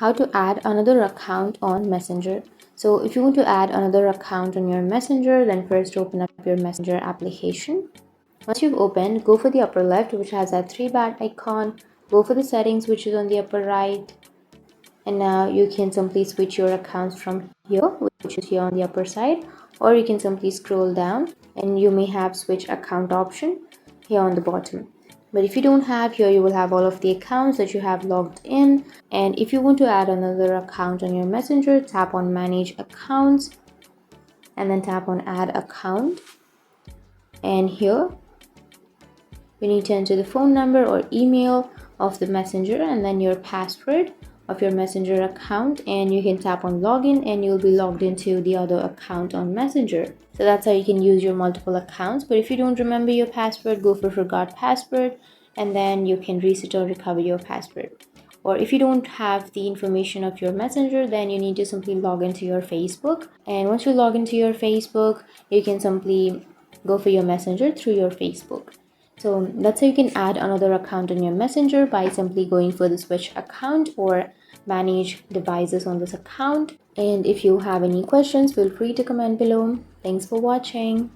how to add another account on Messenger. So if you want to add another account on your Messenger, then first open up your Messenger application. Once you've opened, go for the upper left, which has that three bat icon. Go for the settings, which is on the upper right. And now you can simply switch your accounts from here, which is here on the upper side, or you can simply scroll down and you may have switch account option here on the bottom. But if you don't have, here you will have all of the accounts that you have logged in. And if you want to add another account on your Messenger, tap on manage accounts and then tap on add account. And here you need to enter the phone number or email of the Messenger and then your password of your Messenger account, and you can tap on login and you'll be logged into the other account on Messenger. So that's how you can use your multiple accounts. But if you don't remember your password, go for forgot password and then you can reset or recover your password. Or if you don't have the information of your Messenger, then you need to simply log into your Facebook. And once you log into your Facebook, you can simply go for your Messenger through your Facebook. So that's how you can add another account on your Messenger, by simply going for the switch account or manage devices on this account. And if you have any questions, feel free to comment below. Thanks for watching.